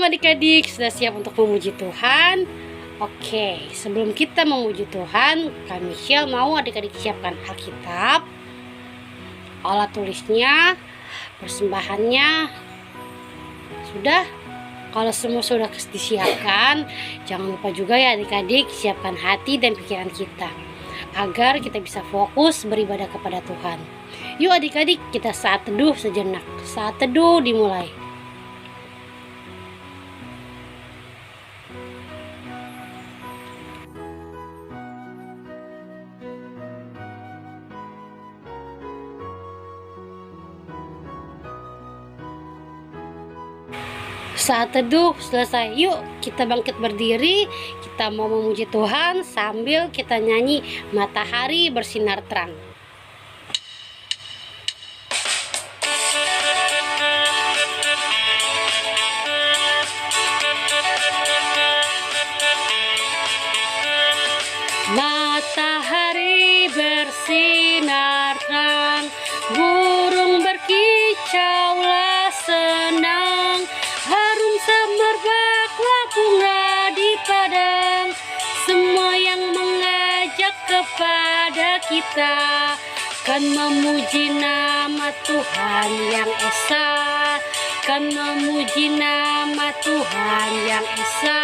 adik-adik, sudah siap untuk memuji Tuhan? Oke, sebelum kita memuji Tuhan, Kak Michelle mau adik-adik siapkan Alkitab, alat tulisnya, persembahannya. Sudah? Kalau semua sudah disiapkan, jangan lupa juga ya adik-adik siapkan hati dan pikiran kita agar kita bisa fokus beribadah kepada Tuhan. Yuk adik-adik, kita saat teduh sejenak. Saat teduh dimulai. Saat teduh selesai, yuk kita bangkit berdiri. Kita mau memuji Tuhan sambil kita nyanyi Matahari Bersinar Terang. Matahari bersinar terang, burung berkicaulah senang, harum semerbaklah bunga di padang. Semua yang mengajak kepada kita kan memuji nama Tuhan yang esa, kan memuji nama Tuhan yang esa.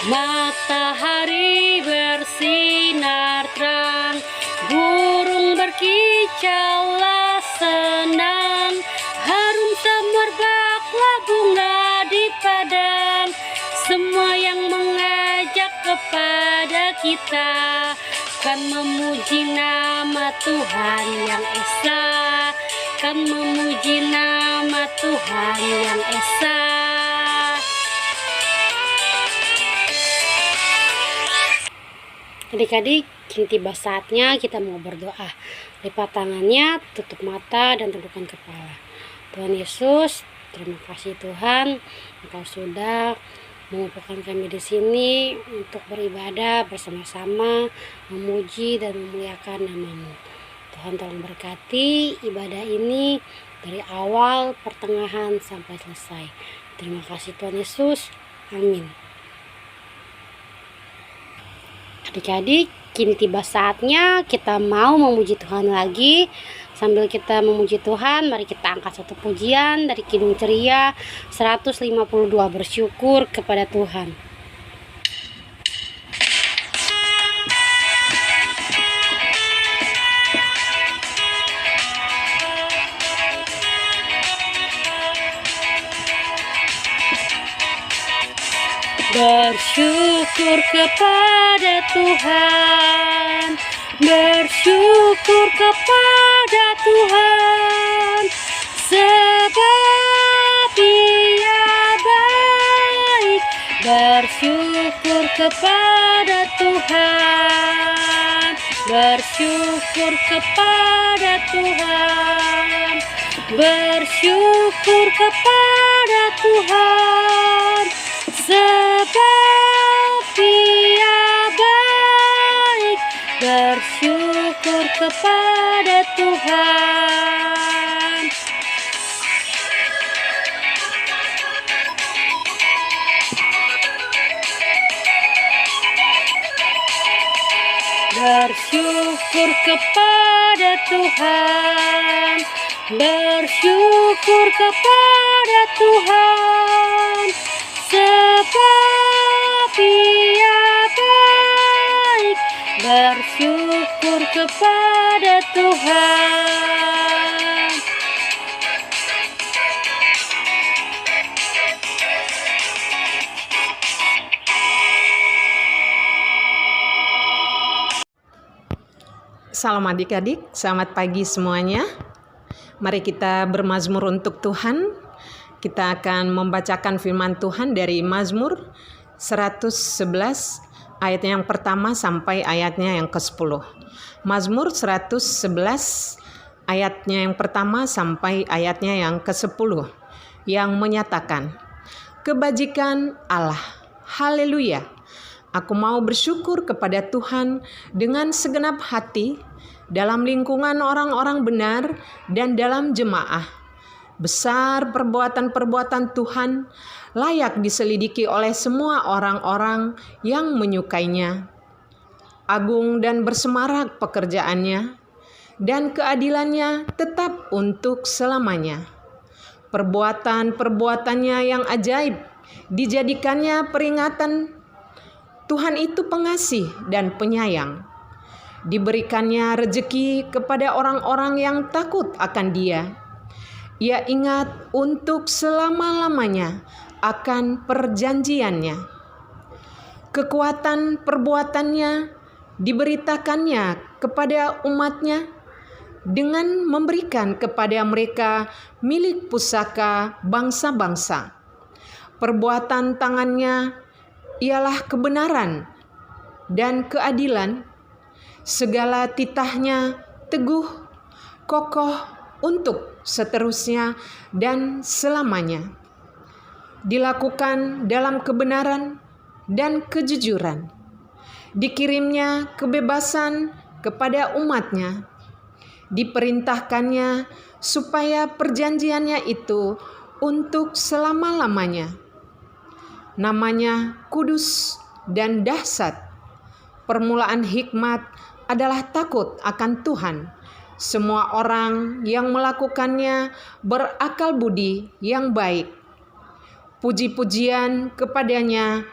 Matahari bersinar terang, burung berkicaulah senang, harum semerbaklah bunga di padang. Semua yang mengajak kepada kita kan memuji nama Tuhan yang esa, kan memuji nama Tuhan yang esa. Adik-adik, kini tiba saatnya kita mau berdoa. Lipat tangannya, tutup mata, dan tundukkan kepala. Tuhan Yesus, terima kasih Tuhan, Engkau sudah mengumpulkan kami di sini untuk beribadah bersama-sama, memuji dan memuliakan nama-Mu. Tuhan tolong berkati ibadah ini dari awal, pertengahan, sampai selesai. Terima kasih Tuhan Yesus. Amin. Adik-adik, kini tiba saatnya kita mau memuji Tuhan lagi. Sambil kita memuji Tuhan, mari kita angkat satu pujian dari Kidung Ceria 152, bersyukur kepada Tuhan. Bersyukur kepada Tuhan, bersyukur kepada Tuhan, sebab Dia baik. Bersyukur kepada Tuhan, bersyukur kepada Tuhan, bersyukur kepada Tuhan, sebab Dia baik. Bersyukur kepada Tuhan. Bersyukur kepada Tuhan, bersyukur kepada Tuhan, sebab Dia baik. Bersyukur kepada Tuhan. Salam adik-adik, selamat pagi semuanya. Mari kita bermazmur untuk Tuhan. Kita akan membacakan firman Tuhan dari Mazmur 111 ayatnya yang pertama sampai ayatnya yang ke-10. Mazmur 111 ayatnya yang pertama sampai ayatnya yang ke-10 yang menyatakan, kebajikan Allah, haleluya, Aku mau bersyukur kepada Tuhan dengan segenap hati dalam lingkungan orang-orang benar dan dalam jemaah. Besar perbuatan-perbuatan Tuhan, layak diselidiki oleh semua orang-orang yang menyukainya. Agung dan bersemarak pekerjaannya, dan keadilannya tetap untuk selamanya. Perbuatan-perbuatannya yang ajaib dijadikannya peringatan. Tuhan itu pengasih dan penyayang. Diberikannya rejeki kepada orang-orang yang takut akan Dia. Ia ingat untuk selama-lamanya akan perjanjiannya. Kekuatan perbuatannya diberitakannya kepada umatnya dengan memberikan kepada mereka milik pusaka bangsa-bangsa. Perbuatan tangannya ialah kebenaran dan keadilan. Segala titahnya teguh, kokoh untuk seterusnya dan selamanya. Dilakukan dalam kebenaran dan kejujuran. Dikirimnya kebebasan kepada umatnya. Diperintahkannya supaya perjanjiannya itu untuk selama-lamanya. Namanya kudus dan dahsyat. Permulaan hikmat adalah takut akan Tuhan. Semua orang yang melakukannya berakal budi yang baik. Puji-pujian kepadanya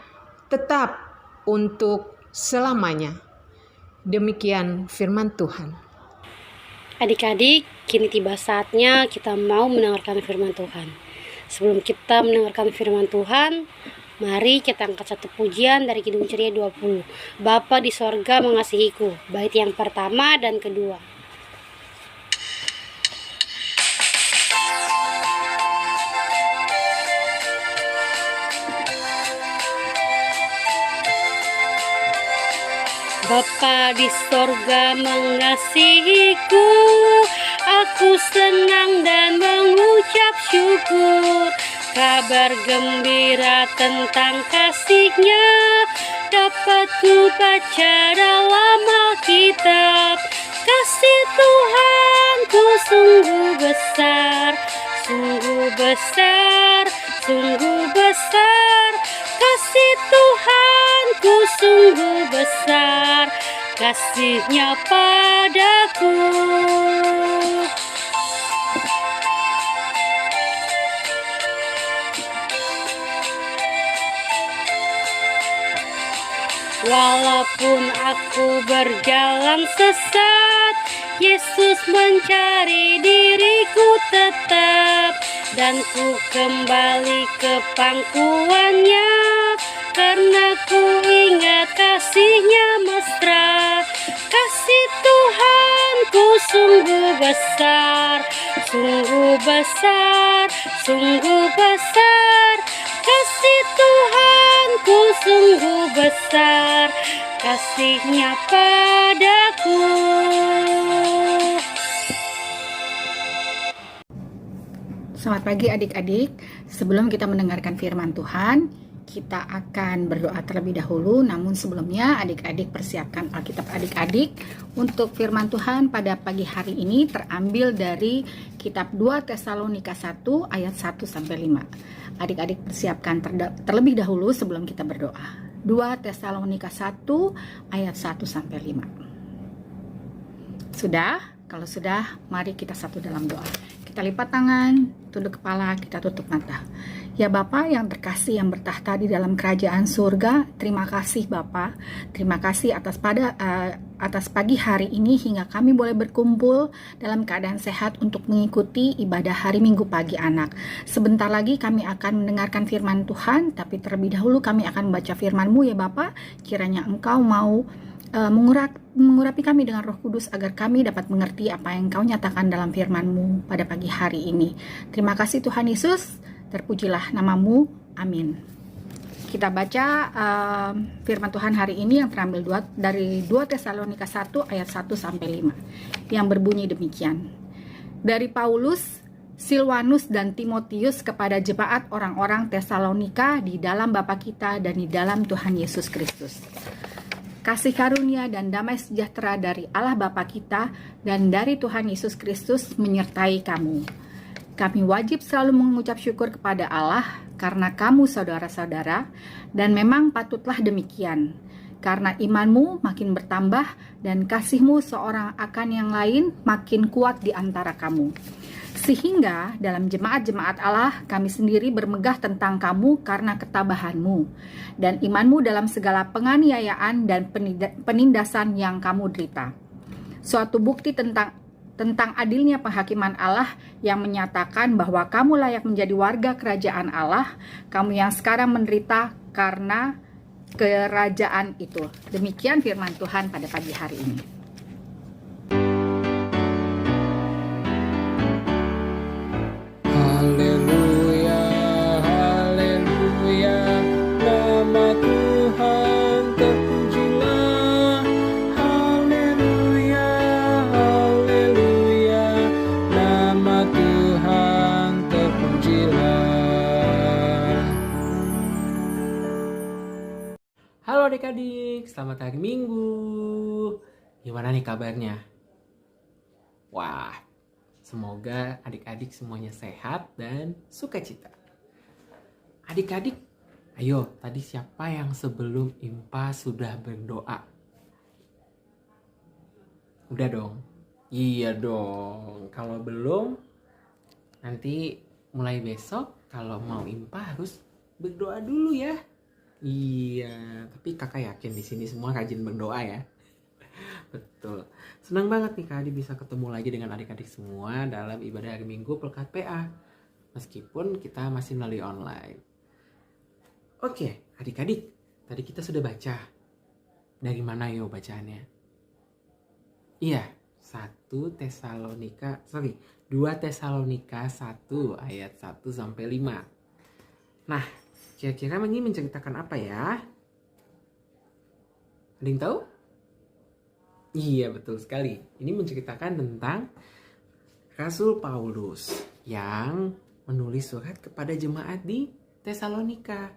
tetap untuk selamanya. Demikian firman Tuhan. Adik-adik, kini tiba saatnya kita mau mendengarkan firman Tuhan. Sebelum kita mendengarkan firman Tuhan, mari kita angkat satu pujian dari Kidung Ceria 20. Bapa di sorga mengasihiku, bait yang pertama dan kedua. Bapa di sorga mengasihiku, aku senang dan mengucap syukur. Kabar gembira tentang kasih-Nya dapat ku baca dalam Alkitab. Kasih Tuhanku sungguh besar, sungguh besar, sungguh besar. Kasih Tuhanku sungguh besar, kasih-Nya padaku. Walaupun aku berjalan sesat, Yesus mencari diriku tetap, dan ku kembali ke pangkuannya, karena ku ingat kasih-Nya mesra. Kasih Tuhanku sungguh besar, sungguh besar, sungguh besar. Kasih Tuhanku sungguh besar, kasih-Nya padaku. Selamat pagi adik-adik. Sebelum kita mendengarkan firman Tuhan, kita akan berdoa terlebih dahulu. Namun sebelumnya adik-adik persiapkan Alkitab adik-adik untuk firman Tuhan pada pagi hari ini terambil dari kitab 2 Tesalonika 1 ayat 1 sampai 5. Adik-adik persiapkan terlebih dahulu sebelum kita berdoa. 2 Tesalonika 1 ayat 1 sampai 5. Sudah? Kalau sudah, mari kita satu dalam doa. Kita lipat tangan, tunduk kepala, kita tutup mata. Ya Bapa yang terkasih yang bertahta di dalam kerajaan surga, terima kasih Bapa. Terima kasih atas pagi hari ini hingga kami boleh berkumpul dalam keadaan sehat untuk mengikuti ibadah hari Minggu pagi anak. Sebentar lagi kami akan mendengarkan firman Tuhan, tapi terlebih dahulu kami akan membaca firman-Mu ya Bapa. Kiranya Engkau mau mengurapi kami dengan Roh Kudus agar kami dapat mengerti apa yang Engkau nyatakan dalam firman-Mu pada pagi hari ini. Terima kasih Tuhan Yesus, terpujilah nama-Mu, amin. Kita baca firman Tuhan hari ini yang terambil dari 2 Tesalonika 1 ayat 1 sampai 5 yang berbunyi demikian. Dari Paulus, Silwanus dan Timotius kepada jemaat orang-orang Tesalonika di dalam Bapa kita dan di dalam Tuhan Yesus Kristus. Kasih karunia dan damai sejahtera dari Allah Bapa kita dan dari Tuhan Yesus Kristus menyertai kamu. Kami wajib selalu mengucap syukur kepada Allah karena kamu saudara-saudara, dan memang patutlah demikian. Karena imanmu makin bertambah dan kasihmu seorang akan yang lain makin kuat di antara kamu. Sehingga dalam jemaat-jemaat Allah kami sendiri bermegah tentang kamu karena ketabahanmu dan imanmu dalam segala penganiayaan dan penindasan yang kamu derita. Suatu bukti tentang adilnya penghakiman Allah yang menyatakan bahwa kamu layak menjadi warga kerajaan Allah, kamu yang sekarang menderita karena kerajaan itu. Demikian firman Tuhan pada pagi hari ini. Haleluya, haleluya, nama Tuhan terpujilah. Haleluya, haleluya, nama Tuhan terpujilah. Halo adik-adik, selamat hari Minggu. Gimana nih kabarnya? Wah, semoga adik-adik semuanya sehat dan sukacita. Adik-adik, ayo tadi siapa yang sebelum IMPA sudah berdoa? Udah dong? Iya dong. Kalau belum, nanti mulai besok kalau mau IMPA harus berdoa dulu ya. Iya, tapi kakak yakin di sini semua rajin berdoa ya. Betul. Senang banget nih Kak Adi bisa ketemu lagi dengan adik-adik semua dalam ibadah hari Minggu Pelkat PA. Meskipun kita masih melalui online. Oke, adik-adik. Tadi kita sudah baca. Dari mana yo bacaannya? Iya, 2 Tesalonika 1 ayat 1 sampai 5. Nah, kira-kira ini menceritakan apa ya? Ada yang tahu? Iya, betul sekali. Ini menceritakan tentang Rasul Paulus yang menulis surat kepada jemaat di Tesalonika.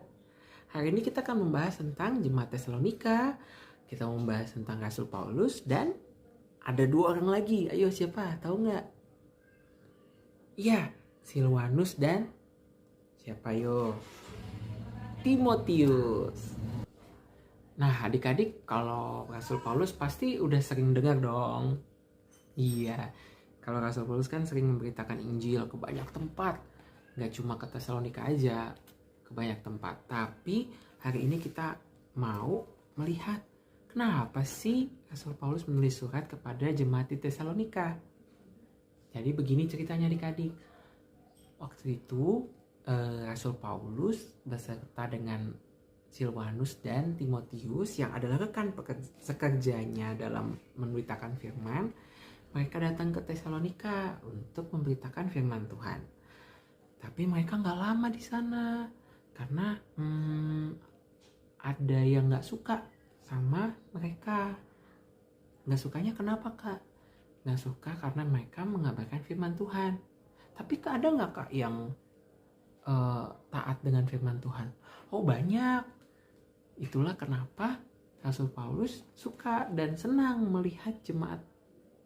Hari ini kita akan membahas tentang jemaat Tesalonika. Kita membahas tentang Rasul Paulus dan ada 2 orang lagi. Ayo siapa? Tahu nggak? Iya, Silwanus dan siapa yo? Timotius. Nah, adik-adik kalau Rasul Paulus pasti udah sering dengar dong. Iya, kalau Rasul Paulus kan sering memberitakan Injil ke banyak tempat. Gak cuma ke Tesalonika aja, ke banyak tempat. Tapi hari ini kita mau melihat kenapa sih Rasul Paulus menulis surat kepada jemaat di Tesalonika. Jadi begini ceritanya adik-adik. Waktu itu Rasul Paulus beserta dengan Silwanus dan Timotius yang adalah rekan sekerjanya dalam memberitakan firman, mereka datang ke Tesalonika untuk memberitakan firman Tuhan. Tapi mereka nggak lama di sana karena ada yang nggak suka sama mereka. Nggak sukanya kenapa Kak? Nggak suka karena mereka mengabarkan firman Tuhan. Tapi Kak, ada nggak Kak yang taat dengan firman Tuhan? Oh, banyak. Itulah kenapa Rasul Paulus suka dan senang melihat jemaat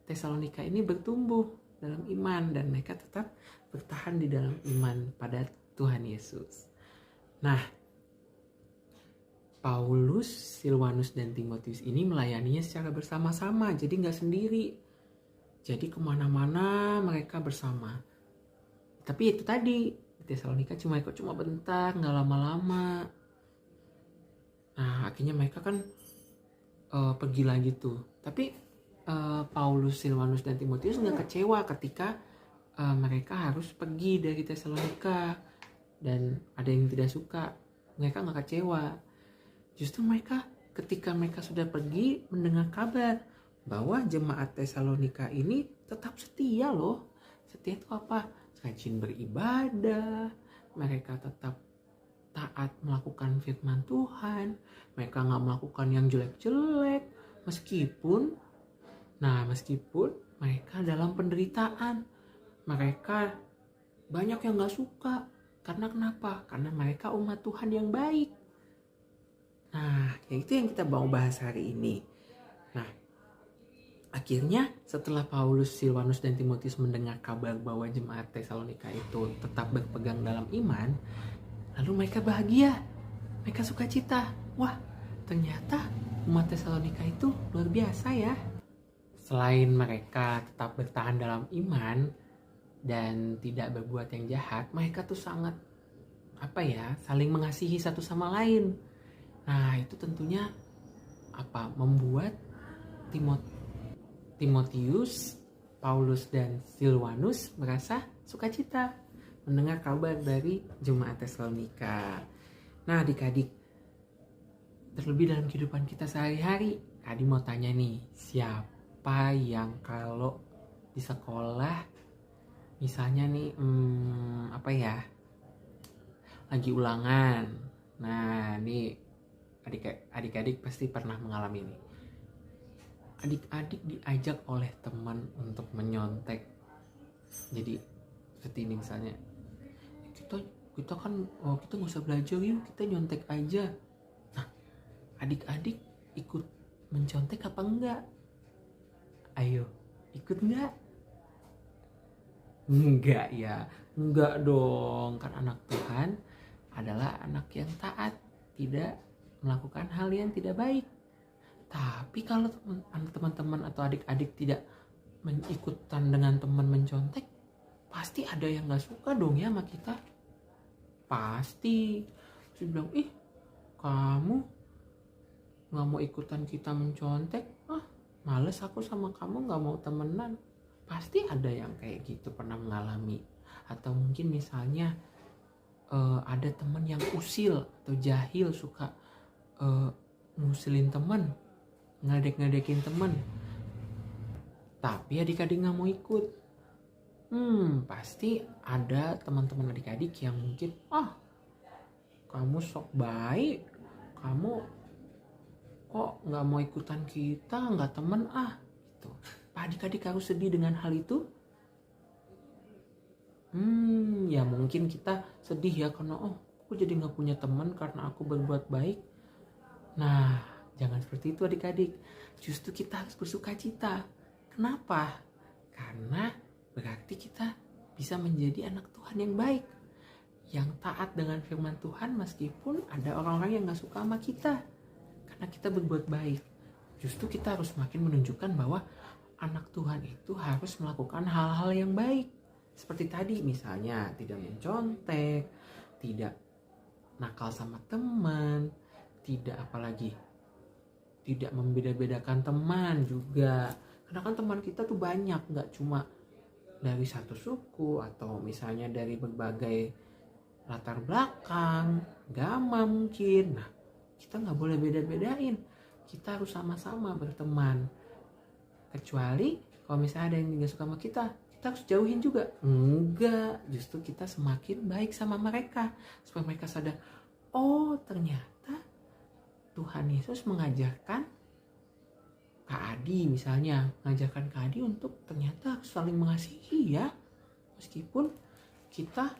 Tesalonika ini bertumbuh dalam iman dan mereka tetap bertahan di dalam iman pada Tuhan Yesus. Nah, Paulus, Silwanus, dan Timotius ini melayaninya secara bersama-sama, jadi nggak sendiri. Jadi kemana-mana mereka bersama. Tapi itu tadi, di Tesalonika ikut cuma bentar, nggak lama-lama. Nah, akhirnya mereka kan pergi lagi tuh. Tapi Paulus, Silwanus, dan Timotius nggak kecewa ketika mereka harus pergi dari Tesalonika. Dan ada yang tidak suka. Mereka nggak kecewa. Justru mereka ketika mereka sudah pergi mendengar kabar bahwa jemaat Tesalonika ini tetap setia loh. Setia itu apa? Rajin beribadah. Mereka tetap taat melakukan firman Tuhan. Mereka gak melakukan yang jelek-jelek. Meskipun mereka dalam penderitaan. Mereka banyak yang gak suka. Karena kenapa? Karena mereka umat Tuhan yang baik. Nah, ya itu yang kita mau bahas hari ini. Nah, akhirnya setelah Paulus, Silwanus, dan Timotius mendengar kabar bahwa jemaat Tesalonika itu tetap berpegang dalam iman, lalu mereka bahagia, mereka sukacita. Wah, ternyata umat Tesalonika itu luar biasa ya. Selain mereka tetap bertahan dalam iman dan tidak berbuat yang jahat, mereka tuh sangat saling mengasihi satu sama lain. Nah, itu tentunya membuat Timotius, Paulus, dan Silwanus merasa sukacita mendengar kabar dari jemaat Tesalonika. Nah, adik-adik, terlebih dalam kehidupan kita sehari-hari, Adi mau tanya nih, siapa yang kalau di sekolah misalnya nih lagi ulangan. Nah, ini adik-adik pasti pernah mengalami ini. Adik-adik diajak oleh teman untuk menyontek. Jadi seperti ini misalnya, kita nggak usah belajar, yuk kita nyontek aja. Nah, adik-adik ikut mencontek apa enggak? Ayo, ikut enggak? Enggak ya, enggak dong. Kan anak Tuhan adalah anak yang taat, tidak melakukan hal yang tidak baik. Tapi kalau teman-teman atau adik-adik tidak ikutan dengan teman mencontek, pasti ada yang gak suka dong ya sama kita. Pasti. Terus bilang, kamu gak mau ikutan kita mencontek? Males aku sama kamu, gak mau temenan. Pasti ada yang kayak gitu pernah mengalami. Atau mungkin misalnya ada teman yang usil atau jahil, suka ngusilin teman, ngadek-ngadekin teman, tapi adik-adik gak mau ikut. Pasti ada teman-teman adik-adik yang mungkin kamu sok baik, kamu kok gak mau ikutan kita, gak temen gitu. Pak adik-adik harus sedih dengan hal itu? Ya mungkin kita sedih ya karena aku jadi gak punya teman karena aku berbuat baik. Nah, jangan seperti itu adik-adik. Justru kita harus bersuka cita. Kenapa? Karena berarti kita bisa menjadi anak Tuhan yang baik, yang taat dengan firman Tuhan meskipun ada orang-orang yang gak suka sama kita karena kita berbuat baik. Justru kita harus makin menunjukkan bahwa anak Tuhan itu harus melakukan hal-hal yang baik. Seperti tadi misalnya tidak mencontek, tidak nakal sama teman, tidak membeda-bedakan teman juga. Karena kan teman kita tuh banyak, gak cuma dari satu suku atau misalnya dari berbagai latar belakang, agama mungkin. Nah, kita gak boleh beda-bedain. Kita harus sama-sama berteman. Kecuali kalau misalnya ada yang gak suka sama kita harus jauhin juga. Enggak, justru kita semakin baik sama mereka supaya mereka sadar, ternyata Tuhan Yesus mengajarkan Kak Adi misalnya, mengajarkan Kak Adi untuk ternyata harus saling mengasihi ya, meskipun kita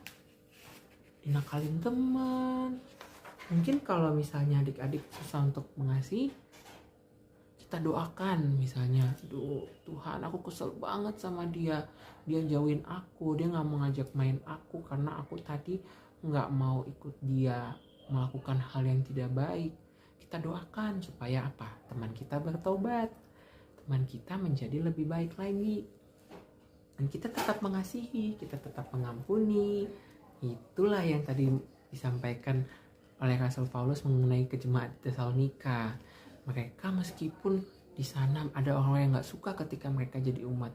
dinakalin teman. Mungkin kalau misalnya adik-adik susah untuk mengasihi, kita doakan misalnya, Tuhan aku kesel banget sama dia jauhin aku, dia gak mau ngajak main aku karena aku tadi gak mau ikut dia melakukan hal yang tidak baik. Kita doakan supaya teman kita bertobat, teman kita menjadi lebih baik lagi, dan kita tetap mengasihi, kita tetap mengampuni. Itulah yang tadi disampaikan oleh Rasul Paulus mengenai jemaat Tesalonika. Mereka meskipun di sana ada orang yang gak suka ketika mereka jadi umat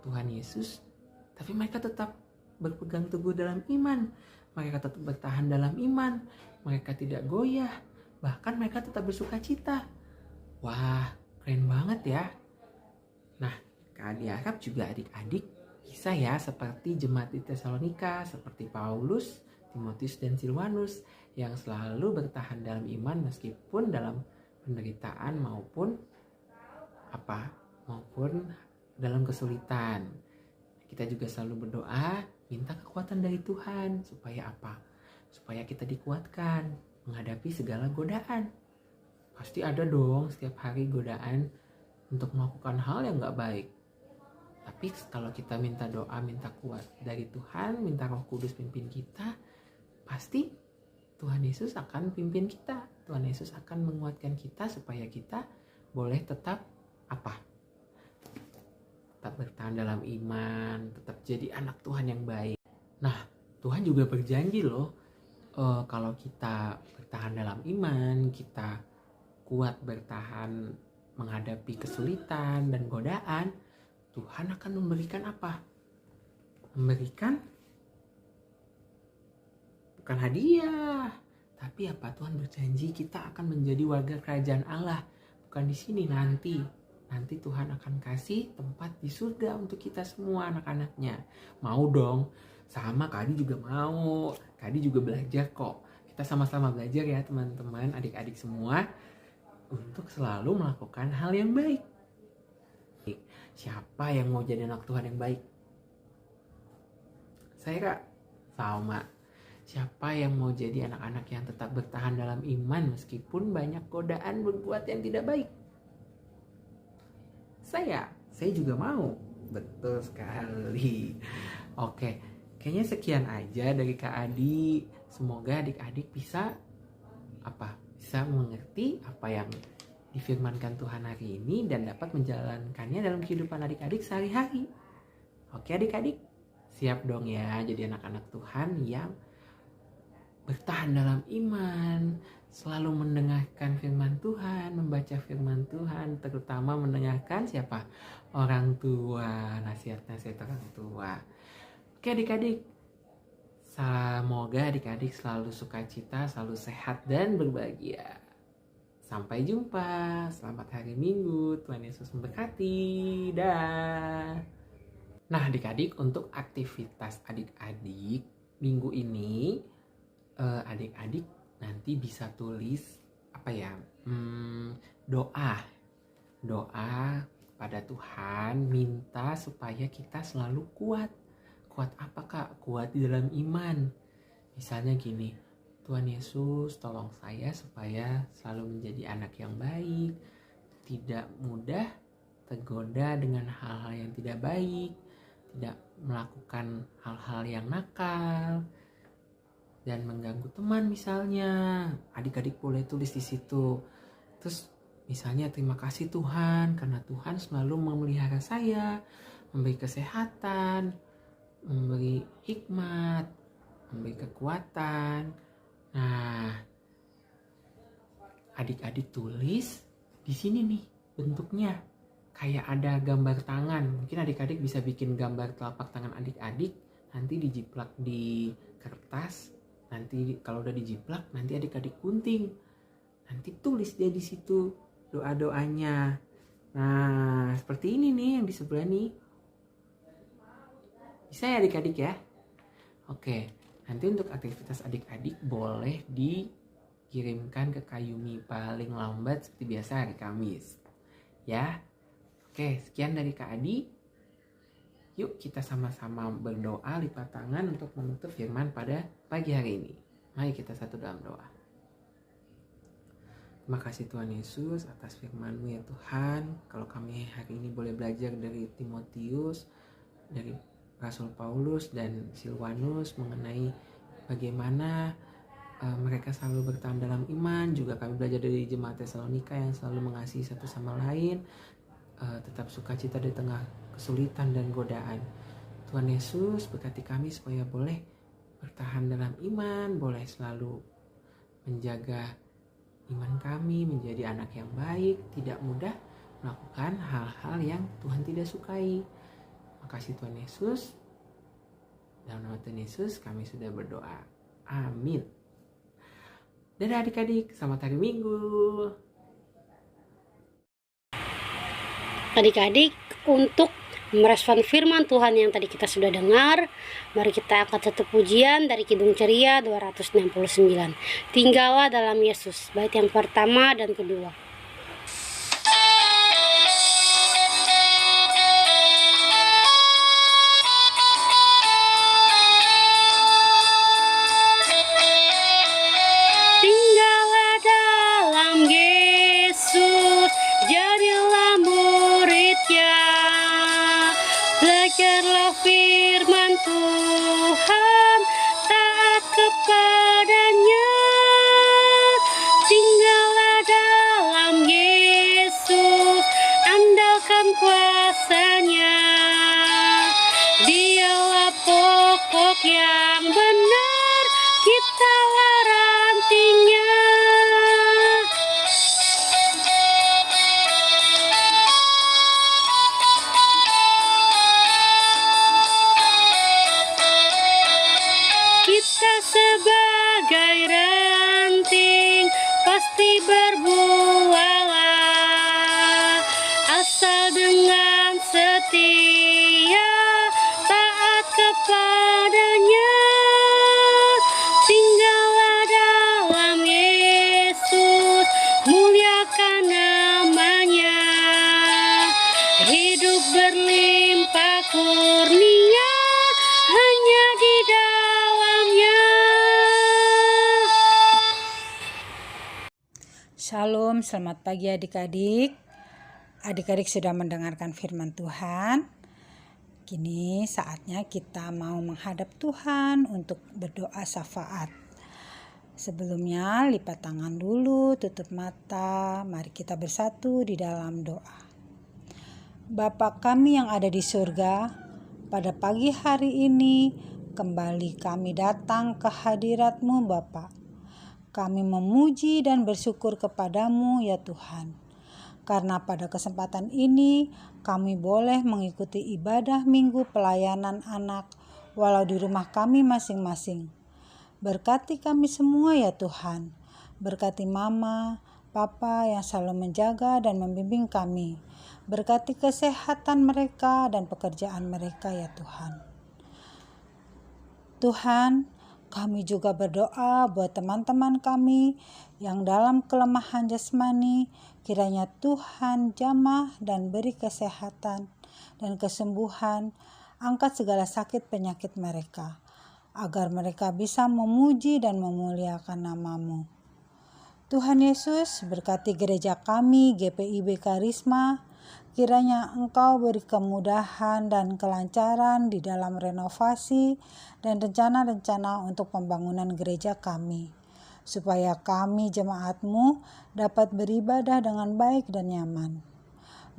Tuhan Yesus, tapi mereka tetap berpegang teguh dalam iman. Mereka tetap bertahan dalam iman. Mereka tidak goyah. Bahkan mereka tetap bersuka cita. Wah, keren banget ya. Nah, Kak Adi harap juga adik-adik bisa ya seperti jemaat di Tesalonika, seperti Paulus, Timotius, dan Silwanus yang selalu bertahan dalam iman meskipun dalam penderitaan maupun dalam kesulitan. Kita juga selalu berdoa minta kekuatan dari Tuhan. Supaya apa? Supaya kita dikuatkan menghadapi segala godaan. Pasti ada dong setiap hari godaan untuk melakukan hal yang gak baik. Tapi kalau kita minta doa, minta kuat dari Tuhan, minta Roh Kudus pimpin kita, pasti Tuhan Yesus akan pimpin kita. Tuhan Yesus akan menguatkan kita supaya kita boleh tetap apa? Tetap bertahan dalam iman, tetap jadi anak Tuhan yang baik. Nah, Tuhan juga berjanji loh, kalau kita bertahan dalam iman, kita kuat bertahan menghadapi kesulitan dan godaan, Tuhan akan memberikan apa? Memberikan bukan hadiah, tapi apa? Tuhan berjanji kita akan menjadi warga kerajaan Allah. Bukan di sini, nanti Tuhan akan kasih tempat di surga untuk kita semua anak-anaknya. Mau dong? Sama Kak Adi juga mau. Kak Adi juga belajar kok. Kita sama-sama belajar ya teman-teman, adik-adik semua, untuk selalu melakukan hal yang baik. Siapa yang mau jadi anak Tuhan yang baik? Saya Kak, sama. Siapa yang mau jadi anak-anak yang tetap bertahan dalam iman meskipun banyak godaan berbuat yang tidak baik? Saya juga mau. Betul sekali. Oke, kayaknya sekian aja dari Kak Adi. Semoga adik-adik bisa mengerti apa yang difirmankan Tuhan hari ini dan dapat menjalankannya dalam kehidupan adik-adik sehari-hari. Oke adik-adik, siap dong ya jadi anak-anak Tuhan yang bertahan dalam iman, selalu mendengarkan firman Tuhan, membaca firman Tuhan, terutama mendengarkan siapa? Orang tua, nasihat-nasihat orang tua. Oke adik-adik, semoga adik-adik selalu sukacita, selalu sehat dan berbahagia. Sampai jumpa, selamat hari Minggu, Tuhan Yesus memberkati, dah. Nah adik-adik, untuk aktivitas adik-adik minggu ini, adik-adik nanti bisa tulis doa pada Tuhan, minta supaya kita selalu kuat. Kuat apa Kak? Kuat di dalam iman. Misalnya gini, Tuhan Yesus tolong saya supaya selalu menjadi anak yang baik, tidak mudah tergoda dengan hal-hal yang tidak baik, tidak melakukan hal-hal yang nakal dan mengganggu teman misalnya. Adik-adik boleh tulis di situ. Terus misalnya terima kasih Tuhan karena Tuhan selalu memelihara saya, memberi kesehatan, memberi hikmat, memberi kekuatan. Nah, adik-adik tulis di sini nih bentuknya kayak ada gambar tangan. Mungkin adik-adik bisa bikin gambar telapak tangan adik-adik, nanti dijiplak di kertas. Nanti kalau udah dijiplak, nanti adik-adik gunting. Nanti tulis dia di situ doa-doanya. Nah, seperti ini nih yang di sebelah nih. Bisa ya adik-adik ya? Oke, nanti untuk aktivitas adik-adik boleh dikirimkan ke Kayumi paling lambat seperti biasa hari Kamis. Ya. Oke, sekian dari Kak Adi. Yuk kita sama-sama berdoa lipat tangan untuk menutup firman pada pagi hari ini. Mari kita satu dalam doa. Terima kasih Tuhan Yesus atas firman-Mu ya Tuhan. Kalau kami hari ini boleh belajar dari Timotius, dari Rasul Paulus dan Silwanus mengenai bagaimana mereka selalu bertahan dalam iman. Juga kami belajar dari jemaat Tesalonika yang selalu mengasihi satu sama lain, tetap sukacita di tengah kesulitan dan godaan. Tuhan Yesus berkati kami supaya boleh bertahan dalam iman, boleh selalu menjaga iman kami menjadi anak yang baik, tidak mudah melakukan hal-hal yang Tuhan tidak sukai. Makasih Tuhan Yesus. Dalam nama Tuhan Yesus kami sudah berdoa. Amin. Dadah adik-adik, selamat hari Minggu. Adik-adik, untuk merespon firman Tuhan yang tadi kita sudah dengar, mari kita angkat satu pujian dari Kidung Ceria 269. Tinggallah dalam Yesus, bait yang pertama dan kedua. dengan setia, taat kepadanya. Tinggallah dalam Yesus, muliakan namanya. Hidup berlimpah kurnia hanya di dalamnya. Shalom, selamat pagi adik-adik. Adik-adik sudah mendengarkan firman Tuhan. Kini saatnya kita mau menghadap Tuhan untuk berdoa syafaat. Sebelumnya lipat tangan dulu, tutup mata. Mari kita bersatu di dalam doa. Bapa kami yang ada di surga, pada pagi hari ini kembali kami datang ke hadirat-Mu Bapa. Kami memuji dan bersyukur kepadamu ya Tuhan. Karena pada kesempatan ini kami boleh mengikuti ibadah minggu pelayanan anak walau di rumah kami masing-masing. Berkati kami semua ya Tuhan. Berkati Mama, Papa yang selalu menjaga dan membimbing kami. Berkati kesehatan mereka dan pekerjaan mereka ya Tuhan. Tuhan, kami juga berdoa buat teman-teman kami yang dalam kelemahan jasmani, kiranya Tuhan jamah dan beri kesehatan dan kesembuhan, angkat segala sakit penyakit mereka, agar mereka bisa memuji dan memuliakan nama-Mu. Tuhan Yesus, berkati gereja kami GPIB Karisma, kiranya Engkau beri kemudahan dan kelancaran di dalam renovasi dan rencana-rencana untuk pembangunan gereja kami, supaya kami jemaat-Mu dapat beribadah dengan baik dan nyaman.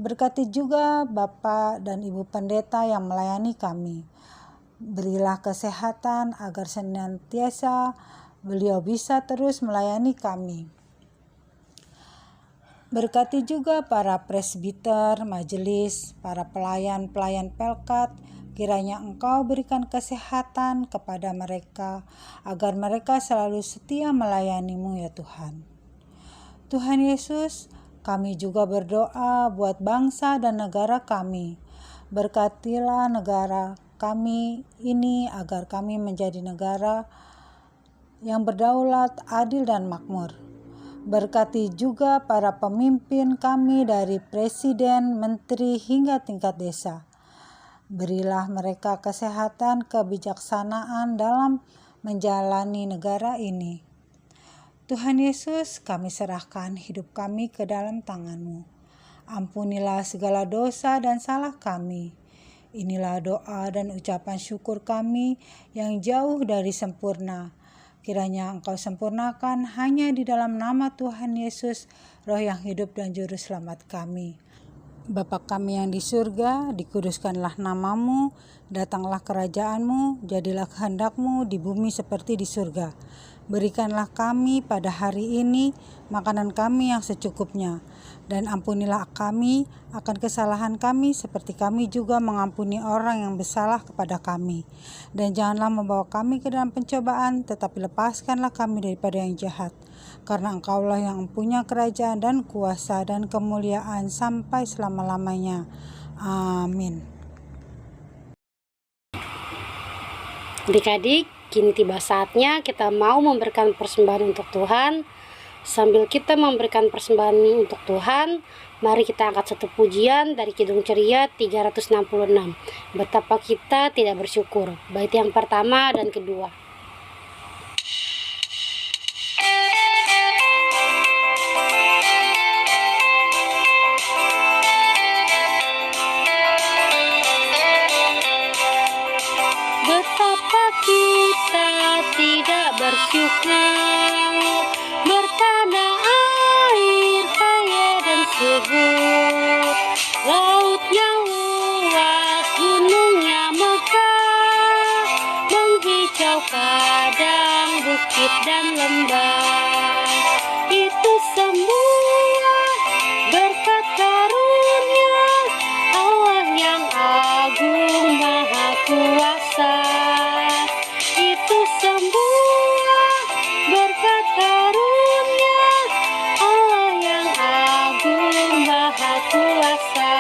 Berkati juga Bapak dan Ibu Pendeta yang melayani kami. Berilah kesehatan agar senantiasa beliau bisa terus melayani kami. Berkati juga para presbiter, majelis, para pelayan-pelayan Pelkat, kiranya Engkau berikan kesehatan kepada mereka, agar mereka selalu setia melayani-Mu ya Tuhan. Tuhan Yesus, kami juga berdoa buat bangsa dan negara kami. Berkatilah negara kami ini agar kami menjadi negara yang berdaulat, adil dan makmur. Berkati juga para pemimpin kami dari presiden, menteri hingga tingkat desa. Berilah mereka kesehatan, kebijaksanaan dalam menjalani negara ini. Tuhan Yesus, kami serahkan hidup kami ke dalam tangan-Mu. Ampunilah segala dosa dan salah kami. Inilah doa dan ucapan syukur kami yang jauh dari sempurna. Kiranya Engkau sempurnakan hanya di dalam nama Tuhan Yesus, Roh yang hidup dan Juru Selamat kami. Bapa kami yang di surga, dikuduskanlah nama-Mu, datanglah kerajaan-Mu, jadilah kehendak-Mu di bumi seperti di surga. Berikanlah kami pada hari ini makanan kami yang secukupnya, dan ampunilah kami akan kesalahan kami seperti kami juga mengampuni orang yang bersalah kepada kami. Dan janganlah membawa kami ke dalam pencobaan, tetapi lepaskanlah kami daripada yang jahat. Karena Engkaulah yang punya kerajaan dan kuasa dan kemuliaan sampai selama-lamanya. Amin. Adik-adik, kini tiba saatnya kita mau memberikan persembahan untuk Tuhan. Sambil kita memberikan persembahan untuk Tuhan, mari kita angkat satu pujian dari Kidung Ceria 366. Betapa kita tidak bersyukur. Bait yang pertama dan kedua. Betapa kita tidak bersyukur, bertanah air kaya dan subur, lautnya luas, gunungnya megah, menghijau padang, bukit dan lembah. Itu semua berkat karunia Allah yang agung maha kuasa. Itu semua berkat karunia Allah yang agung maha kuasa.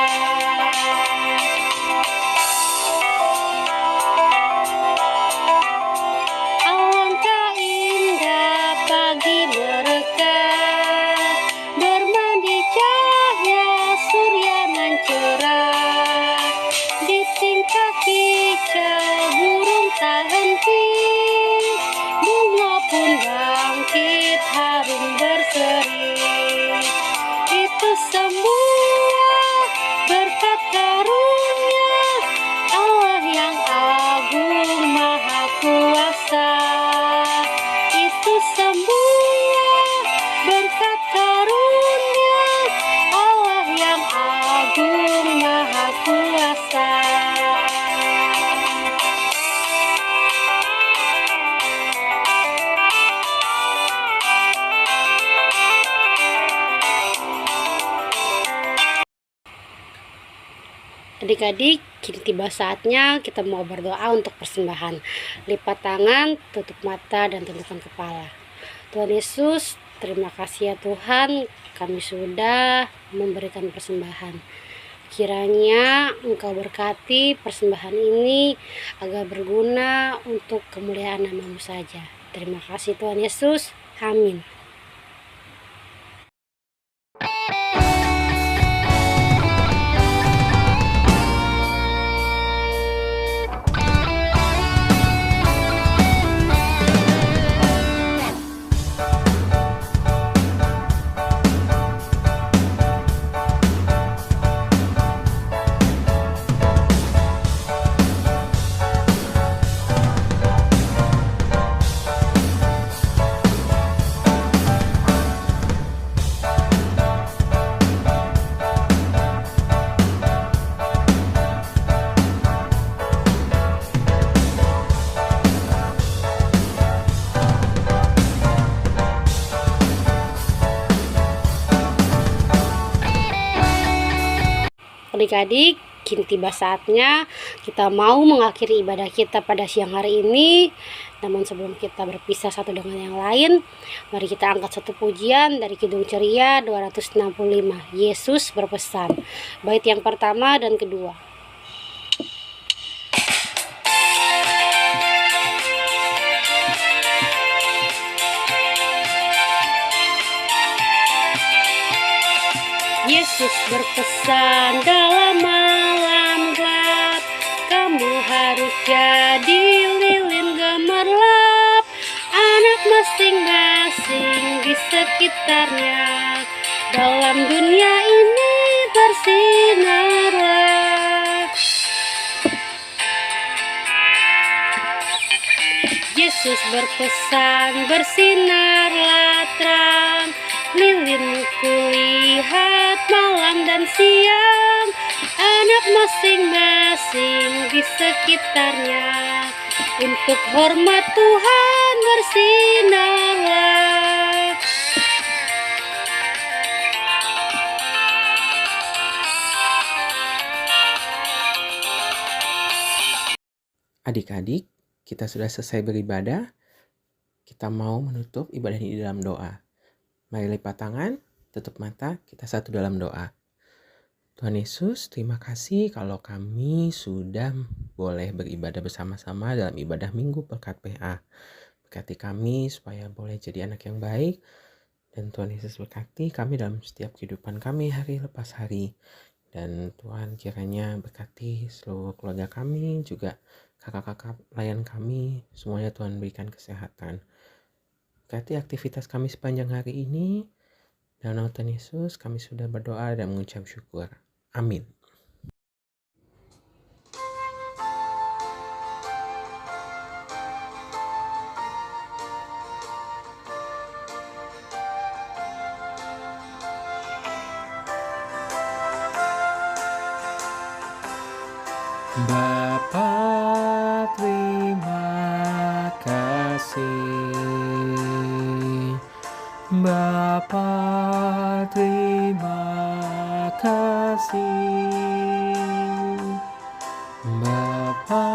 Adik-adik, kini tiba saatnya kita mau berdoa untuk persembahan. Lipat tangan, tutup mata, dan tundukkan kepala. Tuhan Yesus, terima kasih ya Tuhan, kami sudah memberikan persembahan. Kiranya Engkau berkati persembahan ini agar berguna untuk kemuliaan nama-Mu saja. Terima kasih Tuhan Yesus. Amin. Adik-adik, kini tiba saatnya kita mau mengakhiri ibadah kita pada siang hari ini. Namun sebelum kita berpisah satu dengan yang lain, mari kita angkat satu pujian dari Kidung Ceria 265. Yesus berpesan. Bait yang pertama dan kedua. Yesus berpesan dalam malam gelap, kamu harus jadi lilin gemerlap, anak masing-masing di sekitarnya, dalam dunia ini bersinarlah. Yesus berpesan, bersinarlah terang, lilinmu kulihat malam dan siang, anak masing-masing di sekitarnya, untuk hormat Tuhan bersinarlah. Adik-adik, kita sudah selesai beribadah. Kita mau menutup ibadah ini dalam doa. Mari lipat tangan, tutup mata, kita satu dalam doa. Tuhan Yesus, terima kasih kalau kami sudah boleh beribadah bersama-sama dalam ibadah Minggu Pekat PA. Berkati kami supaya boleh jadi anak yang baik. Dan Tuhan Yesus berkati kami dalam setiap kehidupan kami hari lepas hari. Dan Tuhan kiranya berkati seluruh keluarga kami, juga kakak-kakak pelayan kami, semuanya Tuhan berikan kesehatan. Berkati aktivitas kami sepanjang hari ini. Dalam nama Tuhan Yesus kami sudah berdoa dan mengucap syukur. Amin. Bapa, terima kasih. Bapa, terima kasih. Bapa,